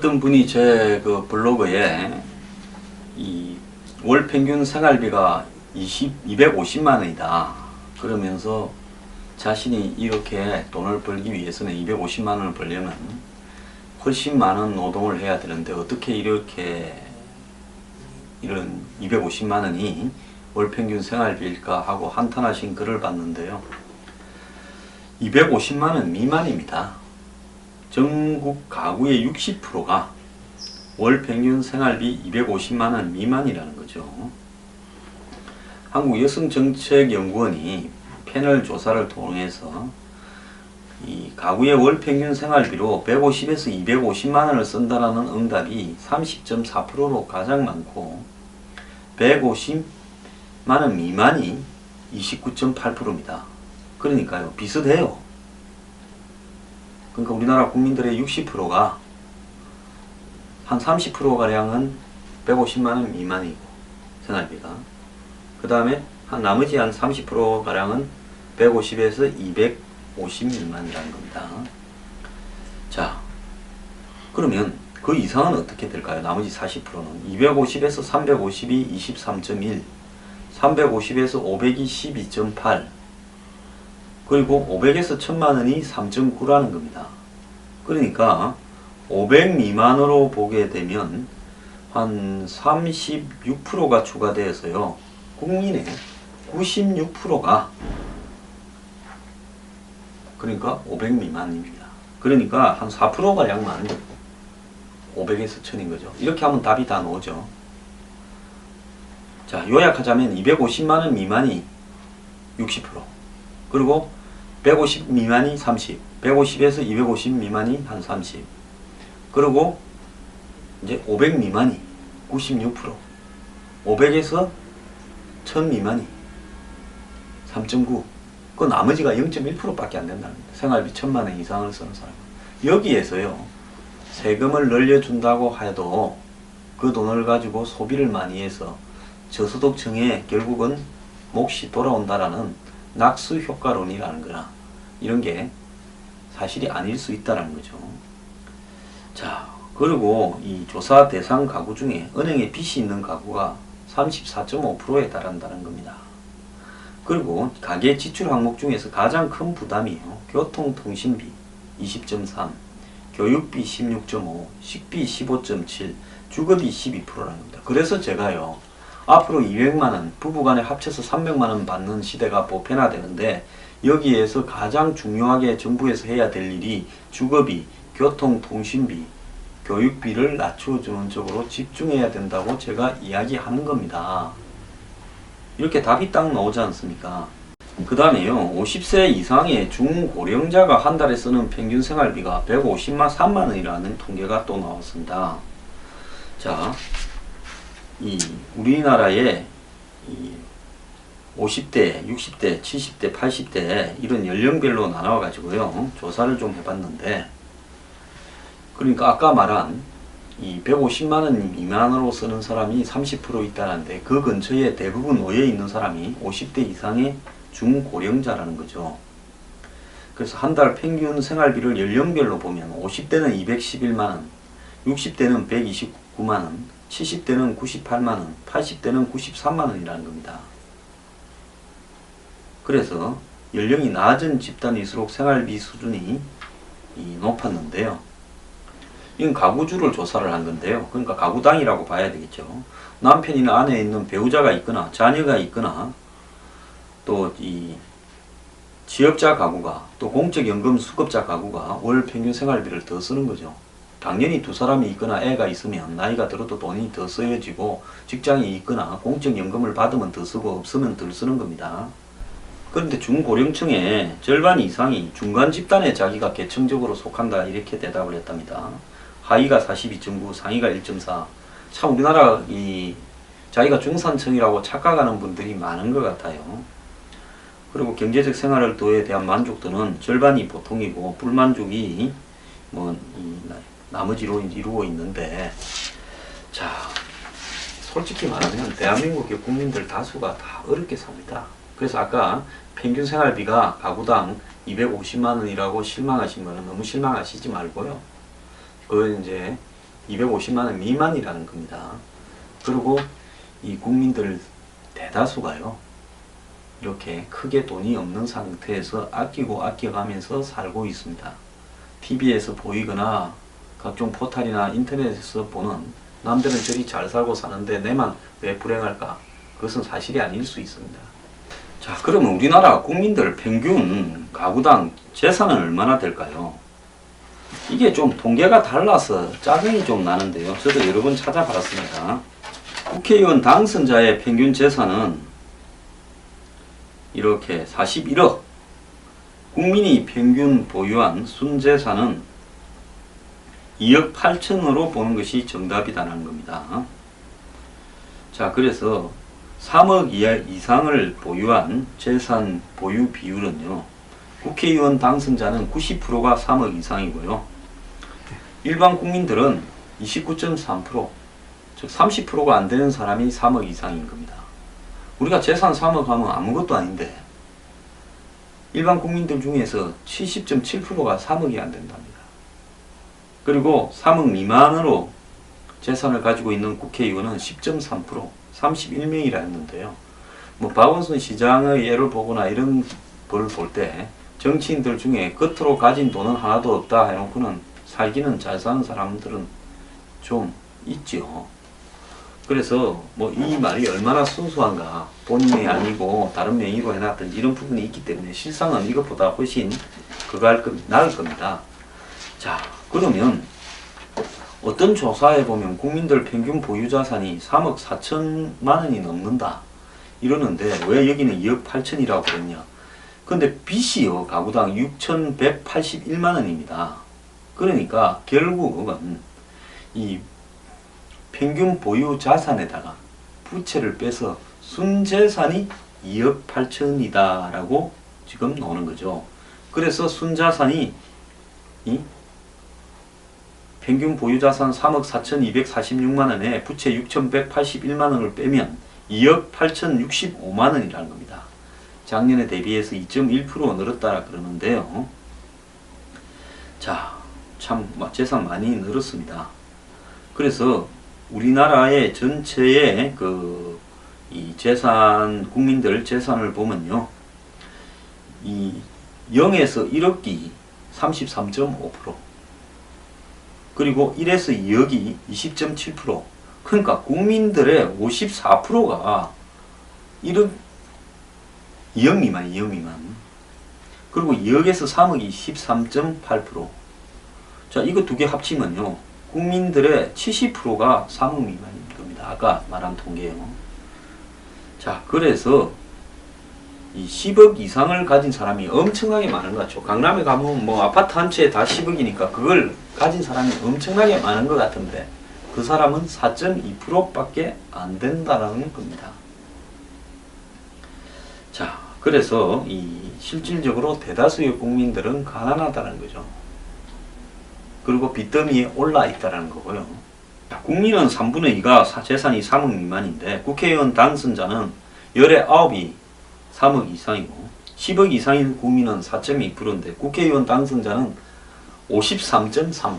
어떤 분이 제 그 블로그에 이 월 평균 생활비가 250만 원이다. 그러면서 자신이 이렇게 돈을 벌기 위해서는 250만 원을 벌려면 훨씬 많은 노동을 해야 되는데 어떻게 이렇게 이런 250만 원이 월 평균 생활비일까 하고 한탄하신 글을 봤는데요. 250만 원 미만입니다. 전국 가구의 60%가 월 평균 생활비 250만 원 미만이라는 거죠. 한국여성정책연구원이 패널 조사를 통해서 이 가구의 월 평균 생활비로 150에서 250만 원을 쓴다라는 응답이 30.4%로 가장 많고 150만 원 미만이 29.8%입니다. 그러니까요, 비슷해요. 그러니까 우리나라 국민들의 60%가 한 30%가량은 150만원 미만이고 생활비가, 그 다음에 나머지 한 30%가량은 150에서 250 미만이라는 겁니다. 자, 그러면 그 이상은 어떻게 될까요? 나머지 40%는 250에서 350이 23.1, 350에서 500이 12.8, 그리고 500에서 1000만원이 3.9라는 겁니다. 그러니까 500 미만으로 보게 되면 한 36%가 추가되어서요, 국민의 96%가 그러니까 500 미만입니다. 그러니까 한 4%가량만 500에서 1000인 거죠. 이렇게 하면 답이 다 나오죠. 자, 요약하자면 250만원 미만이 60%, 그리고 150 미만이 30, 150에서 250 미만이 한 30, 그리고 이제 500 미만이 96%, 500에서 1000 미만이 3.9, 그 나머지가 0.1%밖에 안 된다는 겁니다. 생활비 1000만원 이상을 쓰는 사람. 여기에서요, 세금을 늘려준다고 해도 그 돈을 가지고 소비를 많이 해서 저소득층에 결국은 몫이 돌아온다라는 낙수 효과론이라는 거나 이런 게 사실이 아닐 수 있다는 거죠. 자, 그리고 이 조사 대상 가구 중에 은행에 빚이 있는 가구가 34.5%에 달한다는 겁니다. 그리고 가계 지출 항목 중에서 가장 큰 부담이요, 교통통신비 20.3, 교육비 16.5, 식비 15.7, 주거비 12%라는 겁니다. 그래서 제가요, 앞으로 200만원, 부부간에 합쳐서 300만원 받는 시대가 보편화되는데 여기에서 가장 중요하게 정부에서 해야 될 일이 주거비, 교통통신비, 교육비를 낮춰주는 쪽으로 집중해야 된다고 제가 이야기하는 겁니다. 이렇게 답이 딱 나오지 않습니까? 그 다음에요, 50세 이상의 중고령자가 한 달에 쓰는 평균 생활비가 153만원이라는 통계가 또 나왔습니다. 자, 이 우리나라의 이 50대, 60대, 70대, 80대 이런 연령별로 나눠 가지고요, 조사를 좀 해봤는데, 그러니까 아까 말한 이 150만원 미만으로 쓰는 사람이 30% 있다는데 그 근처에 대부분 놓여 있는 사람이 50대 이상의 중고령자라는 거죠. 그래서 한 달 평균 생활비를 연령별로 보면 50대는 211만원, 60대는 129만원, 70대는 98만원, 80대는 93만원이라는 겁니다. 그래서 연령이 낮은 집단일수록 생활비 수준이 높았는데요. 이건 가구주를 조사를 한 건데요. 그러니까 가구당이라고 봐야 되겠죠. 남편이나 아내에 있는 배우자가 있거나 자녀가 있거나 또 이 지업자 가구가, 또 공적연금 수급자 가구가 월 평균 생활비를 더 쓰는 거죠. 당연히 두 사람이 있거나 애가 있으면 나이가 들어도 돈이 더 쓰여지고, 직장이 있거나 공적연금을 받으면 더 쓰고 없으면 덜 쓰는 겁니다. 그런데 중고령층의 절반 이상이 중간 집단에 자기가 계층적으로 속한다, 이렇게 대답을 했답니다. 하위가 42.9, 상위가 1.4. 참 우리나라 자기가 중산층이라고 착각하는 분들이 많은 것 같아요. 그리고 경제적 생활도에 대한 만족도는 절반이 보통이고 불만족이 나머지로 이루어 있는데, 자, 솔직히 말하면 대한민국의 국민들 다수가 다 어렵게 삽니다. 그래서 아까 평균 생활비가 가구당 250만원이라고 실망하신 거는 너무 실망하시지 말고요. 그건 이제 250만 원 미만이라는 겁니다. 그리고 이 국민들 대다수가요, 이렇게 크게 돈이 없는 상태에서 아끼고 아껴가면서 살고 있습니다. TV에서 보이거나 각종 포털이나 인터넷에서 보는 남들은 저리 잘 살고 사는데 내만 왜 불행할까? 그것은 사실이 아닐 수 있습니다. 자, 그러면 우리나라 국민들 평균 가구당 재산은 얼마나 될까요? 이게 좀 통계가 달라서 짜증이 좀 나는데요. 저도 여러 번 찾아봤습니다. 국회의원 당선자의 평균 재산은 이렇게 41억, 국민이 평균 보유한 순재산은 2억 8천으로 보는 것이 정답이다라는 겁니다. 자, 그래서 3억 이상을 보유한 재산 보유 비율은요, 국회의원 당선자는 90%가 3억 이상이고요, 일반 국민들은 29.3%, 즉 30%가 안 되는 사람이 3억 이상인 겁니다. 우리가 재산 3억 하면 아무것도 아닌데 일반 국민들 중에서 70.7%가 3억이 안 된답니다. 그리고 3억 미만으로 재산을 가지고 있는 국회의원은 10.3%, 31명이라 했는데요. 뭐 박원순 시장의 예를 보거나 이런 걸 볼 때 정치인들 중에 겉으로 가진 돈은 하나도 없다 해놓고는 살기는 잘 사는 사람들은 좀 있죠. 그래서 뭐 이 말이 얼마나 순수한가, 본인이 아니고 다른 명의로 해놨든지 이런 부분이 있기 때문에 실상은 이것보다 훨씬 나을 겁니다. 자, 그러면 어떤 조사에 보면 국민들 평균 보유자산이 3억 4천만 원이 넘는다 이러는데 왜 여기는 2억 8천이라고 그랬냐? 근데 빚이요, 가구당 6,181만 원입니다. 그러니까 결국은 이 평균 보유 자산에다가 부채를 빼서 순재산이 2억 8천이다 라고 지금 나오는 거죠. 그래서 순자산이 평균 보유자산 3억 4,246만 원에 부채 6,181만 원을 빼면 2억 8,065만 원이라는 겁니다. 작년에 대비해서 2.1% 늘었다 그러는데요. 자, 참 재산 많이 늘었습니다. 그래서 우리나라의 전체의 이 재산, 국민들 재산을 보면요, 이 0에서 1억이 33.5%, 그리고 1에서 2억이 20.7%, 그러니까 국민들의 54%가 2억 미만, 2억 미만. 그리고 2억에서 3억이 13.8%. 자, 이거 두 개 합치면요, 국민들의 70%가 3억 미만인 겁니다. 아까 말한 통계요. 자, 그래서 이 10억 이상을 가진 사람이 엄청나게 많은 것 같죠. 강남에 가면 뭐 아파트 한 채에 다 10억이니까 그걸 가진 사람이 엄청나게 많은 것 같은데 그 사람은 4.2%밖에 안 된다라는 겁니다. 자, 그래서 이 실질적으로 대다수의 국민들은 가난하다는 거죠. 그리고 빚더미에 올라 있다는 거고요. 국민은 3분의 2가 재산이 3억 미만인데 국회의원 당선자는 열의 9이 3억 이상이고 10억 이상인 국민은 4.2%인데 국회의원 당선자는 53.3%.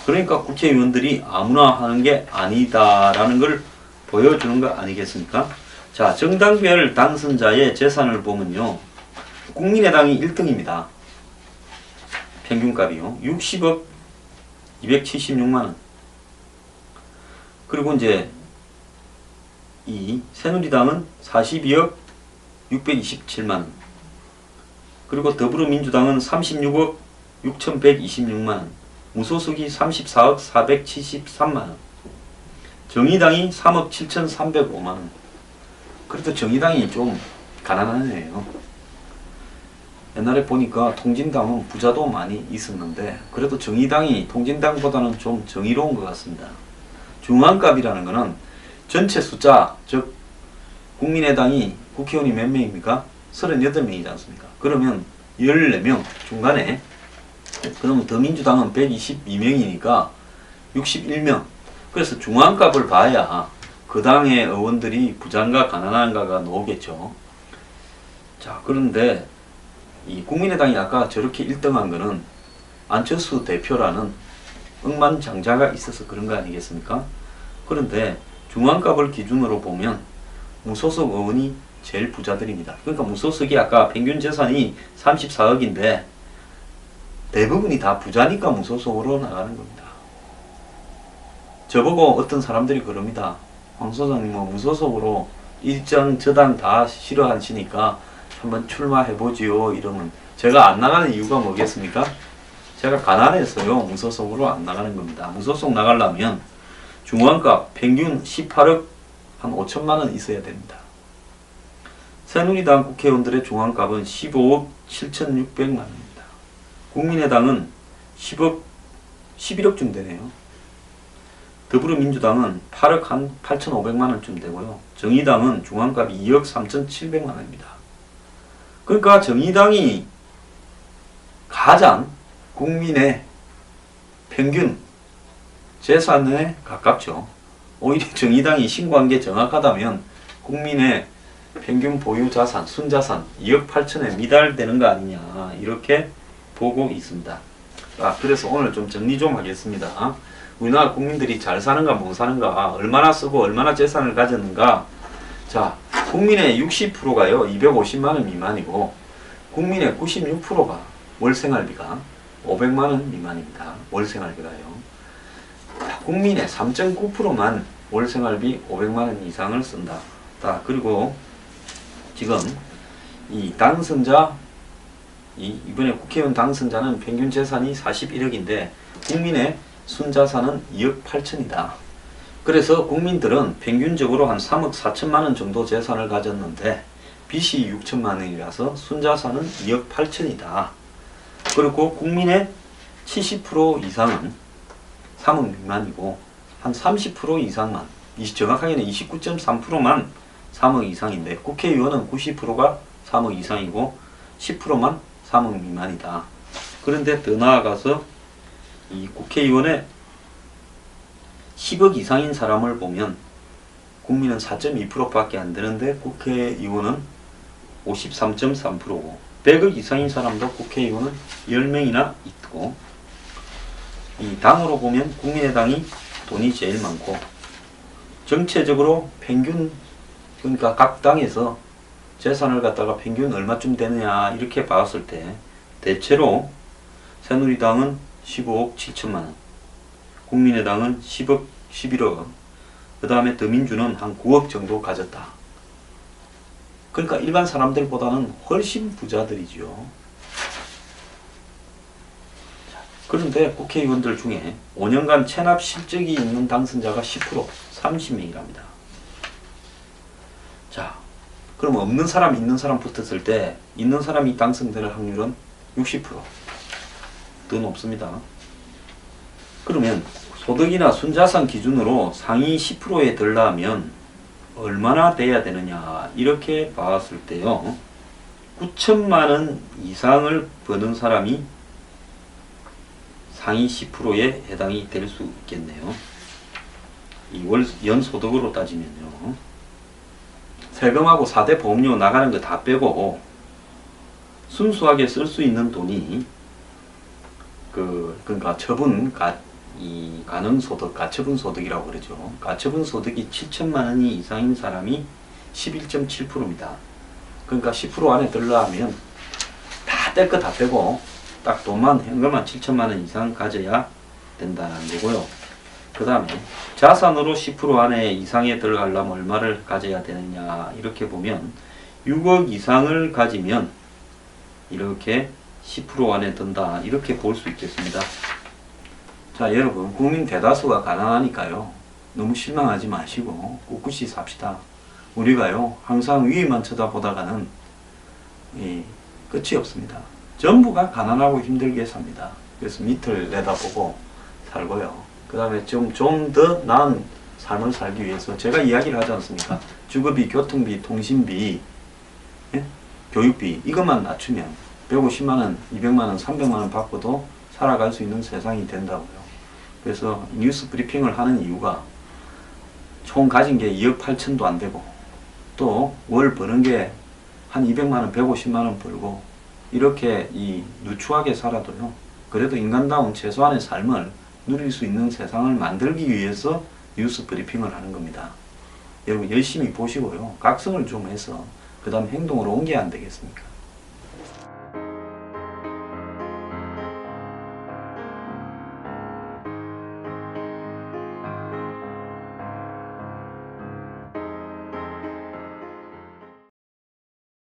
그러니까 국회의원들이 아무나 하는 게 아니다라는 걸 보여주는 거 아니겠습니까? 자, 정당별 당선자의 재산을 보면요, 국민의당이 1등입니다. 평균값이요. 60억 276만원. 그리고 이제 이 새누리당은 42억 627만원. 그리고 더불어민주당은 36억 6126만원. 무소속이 34억 473만원. 정의당이 3억 7305만원. 그래도 정의당이 좀 가난하네요. 옛날에 보니까 통진당은 부자도 많이 있었는데 그래도 정의당이 통진당보다는 좀 정의로운 것 같습니다. 중앙값이라는 것은 전체 숫자, 즉 국민의당이 국회의원이 몇 명입니까? 38명이지 않습니까? 그러면 14명 중간에, 그러면 더민주당은 122명이니까 61명. 그래서 중앙값을 봐야 그 당의 의원들이 부자인가 가난한가가 나오겠죠. 자, 그런데 이 국민의당이 아까 저렇게 1등한 거는 안철수 대표라는 억만장자가 있어서 그런 거 아니겠습니까? 그런데 중환값을 기준으로 보면 무소속 어원이 제일 부자들입니다. 그러니까 무소속이 아까 평균 재산이 34억인데 대부분이 다 부자니까 무소속으로 나가는 겁니다. 저보고 어떤 사람들이 그럽니다. 황 소장님 뭐 무소속으로 일정 저당 다 싫어하시니까 한번 출마해보지요 이러면 제가 안 나가는 이유가 뭐겠습니까? 제가 가난해서요 무소속으로 안 나가는 겁니다. 무소속 나가려면 중환값 평균 18억 한 5천만원 있어야 됩니다. 새누리당 국회의원들의 중환값은 15억 7,600만원입니다. 국민의당은 11억쯤 되네요. 더불어민주당은 8억 한 8,500만원쯤 되고요. 정의당은 중환값이 2억 3,700만원입니다. 그러니까 정의당이 가장 국민의 평균 재산에 가깝죠. 오히려 정의당이 신고한 게 정확하다면 국민의 평균 보유 자산, 순자산 2억 8천에 미달되는 거 아니냐 이렇게 보고 있습니다. 그래서 오늘 좀 정리 좀 하겠습니다. 우리나라 국민들이 잘 사는가 못 사는가, 얼마나 쓰고 얼마나 재산을 가졌는가. 자, 국민의 60%가요 250만원 미만이고 국민의 96%가 월생활비가 500만원 미만입니다. 월생활비가요. 국민의 3.9%만 월생활비 500만원 이상을 쓴다. 그리고 지금 이 당선자, 이번에 국회의원 당선자는 평균 재산이 41억인데 국민의 순자산은 2억 8천이다. 그래서 국민들은 평균적으로 한 3억 4천만원 정도 재산을 가졌는데 빚이 6천만원이라서 순자산은 2억 8천이다. 그리고 국민의 70% 이상은 3억 미만이고 한 30% 이상만, 정확하게는 29.3%만 3억 이상인데 국회의원은 90%가 3억 이상이고 10%만 3억 미만이다. 그런데 더 나아가서 이 국회의원의 10억 이상인 사람을 보면 국민은 4.2%밖에 안 되는데 국회의원은 53.3%고 100억 이상인 사람도 국회의원은 10명이나 있고 이 당으로 보면 국민의당이 돈이 제일 많고 정체적으로 평균 그러니까 각 당에서 재산을 갖다가 평균 얼마쯤 되느냐 이렇게 봤을 때 대체로 새누리당은 15억 7천만원, 국민의당은 10억 11억, 그 다음에 더민주는 한 9억 정도 가졌다. 그러니까 일반 사람들보다는 훨씬 부자들이죠. 그런데 국회의원들 중에 5년간 체납 실적이 있는 당선자가 10%, 30명이랍니다. 자, 그럼 없는 사람, 있는 사람 붙었을 때 있는 사람이 당선될 확률은 60%. 더 높습니다. 그러면 소득이나 순자산 기준으로 상위 10%에 들려면 얼마나 돼야 되느냐 이렇게 봤을 때요. 9천만원 이상을 버는 사람이 상위 10%에 해당이 될 수 있겠네요. 이 연소득으로 따지면요. 세금하고 4대 보험료 나가는 거 다 빼고 순수하게 쓸 수 있는 돈이 그러니까 가능소득, 가처분소득이라고 그러죠. 가처분소득이 7천만원이 이상인 사람이 11.7%입니다. 그러니까 10% 안에 들어가면 다 뗄 거 다 빼고 딱 돈만 현금만 7천만원 이상 가져야 된다는 거고요. 그 다음에 자산으로 10% 안에 이상에 들어가려면 얼마를 가져야 되느냐 이렇게 보면 6억 이상을 가지면 이렇게 10% 안에 든다 이렇게 볼 수 있겠습니다. 자, 여러분 국민 대다수가 가난하니까요 너무 실망하지 마시고 꿋꿋이 삽시다. 우리가요 항상 위에만 쳐다보다가는 끝이 없습니다. 전부가 가난하고 힘들게 삽니다. 그래서 밑을 내다보고 살고요. 그 다음에 좀 더 나은 삶을 살기 위해서 제가 이야기를 하지 않습니까? 주거비, 교통비, 통신비, 교육비 이것만 낮추면 150만원, 200만원, 300만원 받고도 살아갈 수 있는 세상이 된다고요. 그래서 뉴스 브리핑을 하는 이유가 총 가진 게 2억 8천도 안 되고 또 월 버는 게 한 200만원, 150만원 벌고 이렇게 누추하게 살아도요. 그래도 인간다운 최소한의 삶을 누릴 수 있는 세상을 만들기 위해서 뉴스 브리핑을 하는 겁니다. 여러분 열심히 보시고요. 각성을 좀 해서 그 다음 행동으로 옮겨야 안 되겠습니까?